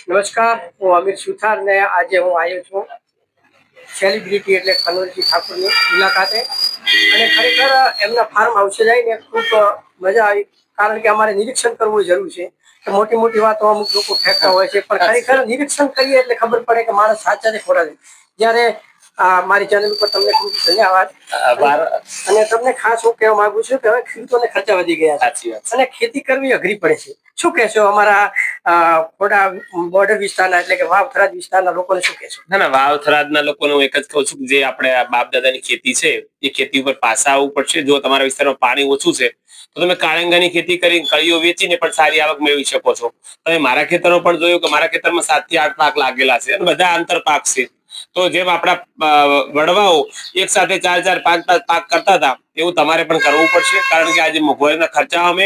નમસ્કાર, હું અમિત સુથાર ને આજે હું આવ્યો છું સેલિબ્રિટી એટલે કનોરજી ઠાકોરની મુલાકાતે અને ખરેખર એમના ફાર્મ હાઉસે જઈને ખૂબ મજા આવી, કારણ કે અમારે નિરીક્ષણ કરવું જરૂર છે કે મોટી મોટી વાતો અમુક લોકો ફેંકતા હોય છે, પણ ખરેખર નિરીક્ષણ કરીએ એટલે ખબર પડે કે માણસ સાચા છે ખોટા છે. જ્યારે મારી ચેનલ ઉપર તમને ખૂબ ધન્યવાદ અને તમને ખાસ હું કહેવા માંગુ છું કે હવે ખેડૂતોને ખર્ચા વધી ગયા છે અને ખેતી કરવી અઘરી પડે છે. શું કહેશો અમારા થોડા બોર્ડર વિસ્તારના એટલે કે વાવ થરાદ વિસ્તારના લોકોને શું કહેશો? ના ના, વાવ થરાદના લોકોને હું એક જ કહું છું કે જે આપણે બાપ દાદાની ખેતી છે એ ખેતી ઉપર પાછા આવવું પડશે. જો તમારા વિસ્તારમાં પાણી ઓછું છે તો તમે કાળંગાની ખેતી કરી કળીઓ વેચીને પણ સારી આવક મેળવી શકો છો. તમે મારા ખેતરમાં પણ જોયું કે મારા ખેતરમાં 7 થી 8 પાક લાગેલા છે અને બધા આંતર પાક છે. તો જેમ આપણા વડવાઓ એક સાથે 4 4 5 5 પાક કરતા હતા એવું તમારે પણ કરવું પડશે, કારણ કે આજે મોંઘવારીના ખર્ચા અમે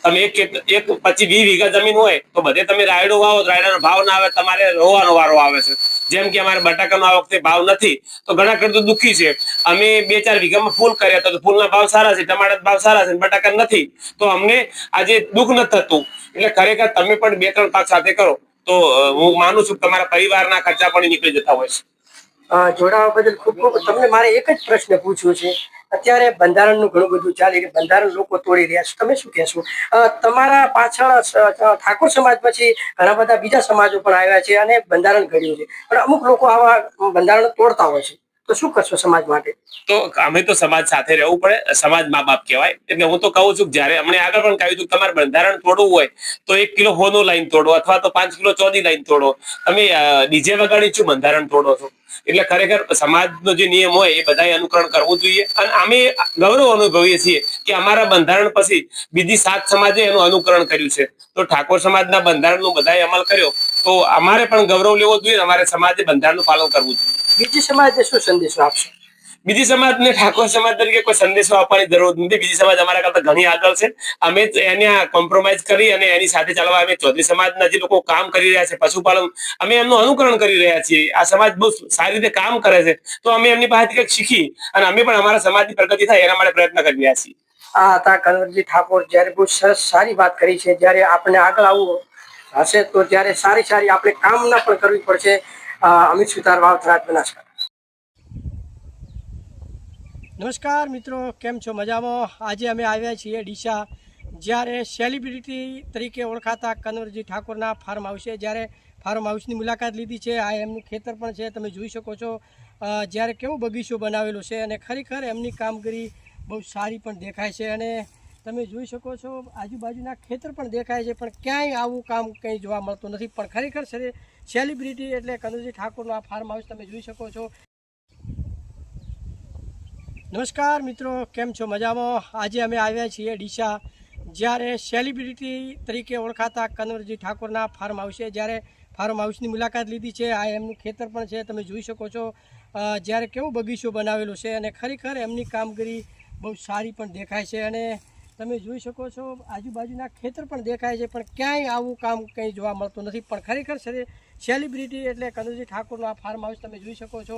તમે એક 25-20 વીઘા જમીન હોય તો બધે તમે રાયડો વાવો, રાયડાનો ભાવ ના આવે, તમારે રોવાનો વારો આવે છે. જેમ કે અમારે બટાકાનો આ વખતે ભાવ નથી તો ઘણા ખેડૂતો દુઃખી છે. અમે 2-4 વીઘામાં ફૂલ કર્યા હતા તો ફૂલના ભાવ સારા છે, ટમાટર ભાવ સારા છે, બટાકા નથી, તો અમને આજે દુઃખ નથી થતું. એટલે ખરેખર તમે પણ 2-3 પાક સાથે કરો તો હું માનું છું કે તમારા પરિવારના ખર્ચા પણ નીકળી જતા હોય છે. જોડાવા બદલ ખૂબ ખૂબ. તમને મારે એક જ પ્રશ્ન પૂછવો છે. અત્યારે બંધારણનું ઘણું બધું ચાલી રહ્યું, બંધારણ લોકો તોડી રહ્યા છે, તમે શું કહેશો? તમારા પાછળ ઠાકોર સમાજ પછી ઘણા બધા બીજા સમાજો પણ આવ્યા છે અને બંધારણ ઘડ્યું છે, પણ અમુક લોકો આવા બંધારણ તોડતા હોય છે, તો શું કરશો સમાજ માટે? તો અમે તો સમાજ સાથે રહેવું પડે, સમાજ મા બાપ કહેવાય. એટલે હું તો કહું છું જયારે અમને આગળ પણ કહ્યું હતું તમારે બંધારણ તોડવું હોય તો 1 કિલો હોનું લાઈન તોડો અથવા તો 5 કિલો ચોદી લાઈન તોડો. તમે ડીજે વગાડી શું બંધારણ તોડો છો? એટલે ખરેખર સમાજનો જે નિયમ હોય એ બધાએ અનુકરણ કરવું જોઈએ. અને અમે ગૌરવ અનુભવીએ છીએ કે અમારા બંધારણ પછી બીજી 7 સમાજે એનું અનુકરણ કર્યું છે. તો ઠાકોર સમાજના બંધારણનો બધાએ અમલ કર્યો તો અમારે પણ ગૌરવ લેવો જોઈએ, અમારે સમાજે બંધારણનું પાલન કરવું જોઈએ. બીજી સમાજને શું સંદેશો આપશો? બીજી સમાજને ઠાકોર સમાજ તરીકે કોઈ સંદેશો આપવાની જરૂર નથી. બીજી સમાજ અમારા કરતા ઘણી આગળ છે. અમે એને કોમ્પ્રોમાઇઝ કરી અને એની સાથે ચાલવા અમે ચૌધરી સમાજના જે લોકો કામ કરી રહ્યા છે પશુપાલન, અમે એમનું અનુકરણ કરી રહ્યા છીએ. આ સમાજ બહુ સારી રીતે કામ કરે છે તો અમે એમની પાસેથી કંઈક શીખી અને અમે પણ અમારા સમાજની પ્રગતિ થાય એના માટે પ્રયત્ન કરી રહ્યા છીએ. આ હતા કનોરજી ઠાકોર. જ્યારે બહુ સરસ સારી વાત કરી છે. જ્યારે આપણે આગળ આવવું હશે તો ત્યારે સારી સારી આપણે કામના પણ કરવી પડશે. અમિત સુથાર, વાવ થરાદ, બનાસકાંઠા. નમસ્કાર મિત્રો, કેમ છો? મજામાં? આજે અમે આવ્યા છીએ ડીસા, જ્યારે સેલિબ્રિટી તરીકે ઓળખાતા કનોરજી ઠાકોરના ફાર્મ હાઉસે જ્યારે ફાર્મ હાઉસની મુલાકાત લીધી છે. આ એમનું ખેતર પણ છે, તમે જોઈ શકો છો. જ્યારે કેવો બગીચો બનાવેલો છે અને ખરેખર એમની કામગીરી બહુ સારી પણ દેખાય છે અને તમે જોઈ શકો છો આજુબાજુના ખેતર પણ દેખાય છે, પણ ક્યાંય આવું કામ કંઈ જોવા મળતું નથી. પણ ખરેખર સેલિબ્રિટી એટલે કનોરજી ઠાકોરનું આ ફાર્મ હાઉસ તમે જોઈ શકો છો. નમસ્કાર મિત્રો, કેમ છો? મજામાં? આજે અમે આવ્યા છીએ ડીસા, જ્યારે સેલિબ્રિટી તરીકે ઓળખાતા કનોરજી ઠાકોરના ફાર્મ હાઉસે જ્યારે ફાર્મ હાઉસની મુલાકાત લીધી છે. આ એમનું ખેતર પણ છે, તમે જોઈ શકો છો. જ્યારે કેવો બગીચો બનાવેલો છે અને ખરેખર એમની કામગીરી બહુ સારી પણ દેખાય છે અને તમે જોઈ શકો છો આજુબાજુના ખેતર પણ દેખાય છે, પણ ક્યાંય આવું કામ કંઈ જોવા મળતું નથી. પણ ખરેખર સેલિબ્રિટી એટલે કનોરજી ઠાકોરનું આ ફાર્મ હાઉસ તમે જોઈ શકો છો.